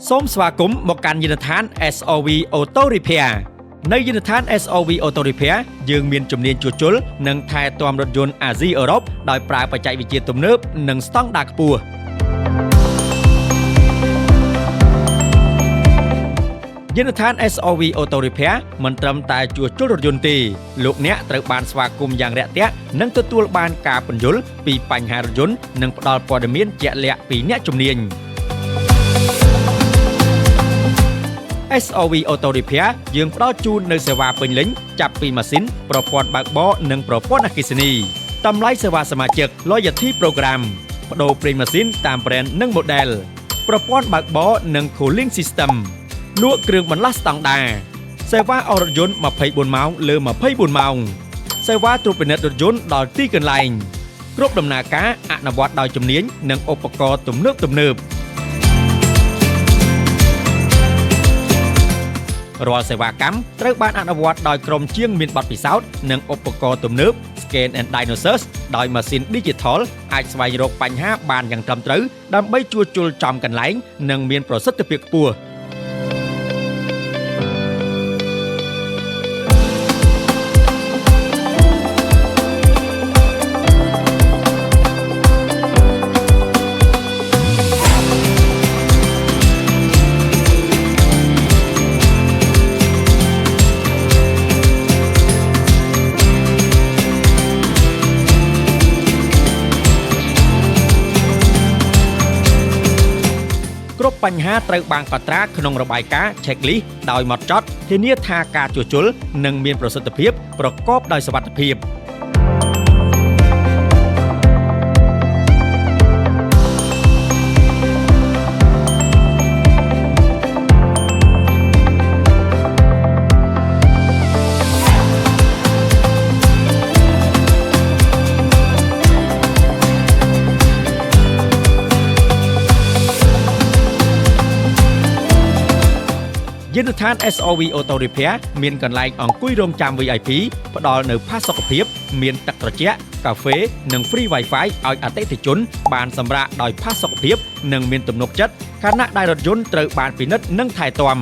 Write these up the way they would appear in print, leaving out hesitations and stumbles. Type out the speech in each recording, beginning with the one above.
សូមស្វាគមន៍មកកាន់យានដ្ឋាន SOV Auto Repair នៅយានដ្ឋាន SOV Auto Repair យើងមានជំនាញជួសជុលនិងថែទាំរថយន្តអាស៊ីអឺរ៉ុបដោយប្រើបច្ចេកវិទ្យាទំនើបនិងស្តង់ដារខ្ពស់យានដ្ឋាន SOV Auto Repair មិនត្រឹមតែជួសជុលរថយន្តទេលោកអ្នកត្រូវបានស្វាគមន៍យ៉ាងរាក់ទាក់និងទទួលបានការពន្យល់ពីបញ្ហារថយន្តនិងផ្ដល់ព័ត៌មានជាក់លាក់ពីអ្នកជំនាញSOV Auto Repair យើងផ្ដល់ជូននៅសេវាពេញលេញចាប់ពីម៉ាស៊ីនប្រព័ន្ធបើកបរនិងប្រព័ន្ធអគ្គិសនីតម្លៃសេវាសមាជិក Loyalty Program ប្ដូរប្រេងម៉ាស៊ីនតាម brand និង model ប្រព័ន្ធបើកបរនិង Cooling System លក់គ្រឿងបន្លាស់ស្តង់ដារសេវាអររថយន្ត24ម៉ោងលើ24ម៉ោងសេវាត្រួតពិនិត្យរថយន្តដល់ទីកន្លែងគ្រប់ដំណើរការអនុវត្តដោយជំនាញនិងឧបករណ៍ទំនើបរាល់សេវាកម្មត្រូវបានអនុវត្តដោយក្រុមជាងមានបទពិសោធន៍និងឧបករណ៍ទំនើប Scan and Diagnosis ដោយម៉ាស៊ីន Digital អាចស្វែងរកបញ្ហាបានយ៉ាងត្រឹមត្រូវដើម្បីជួសជុលចំកន្លែងនិងមានប្រសិទ្ធភាពខ្ពស់គ្រប់បញ្ហាត្រូវបានកត់ត្រាក្នុងរបាយការណ៍ checklist ដោយហ្មត់ចត់ធានាថាការជួសជុលនឹងមានប្រសិទ្ធភាពប្រកបដោយសុវត្ថិភាពយានដ្ឋាន SOV Auto Repair មានកន្លែងអង្គុយរង់ចាំ VIP ផ្ដល់នូវផាសុកភាពមានទឹកត្រជាក់កាហ្វេនិង Free Wi-Fi ឲ្យអតិថិជនបានសម្រាកដោយផាសុកភាពនិងមានទំនុកចិត្តខណៈដែលរថយន្តត្រូវបានពិនិត្យនិងថែទាំ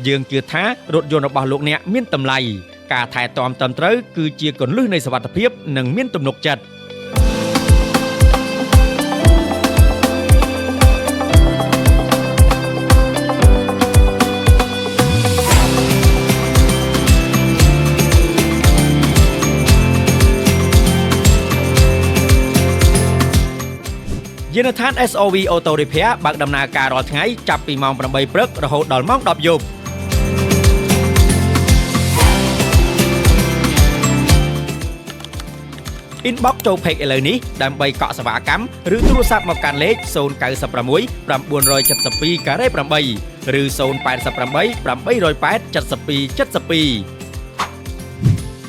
យើងជឿថារថយន្តរបស់លោកអ្នកមានតម្លៃការថែទាំត្រឹមត្រូវគឺជាគន្លឹះនៃសុវត្ថិភាពនិងមានទំនុកចិត្តយានដ្ឋាន SOV Auto Repair បើកដំណើរការរាល់ថ្ងៃចាប់ពីម៉ោង 8 ព្រឹករហូតដល់ម៉ោង 10 យប់Inbox ចូល page ឥឡូវនេះដើម្បីកក់សេវាកម្មឬទូរស័ព្ទមកកាន់លេខ096 972 8 ឬ088 808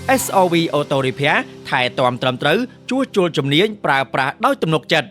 7272 SOV Auto Repair ថែទាំត្រឹមត្រូវជួសជុលជំនាញប្រើប្រាស់ដោយទំនុកចិត្ត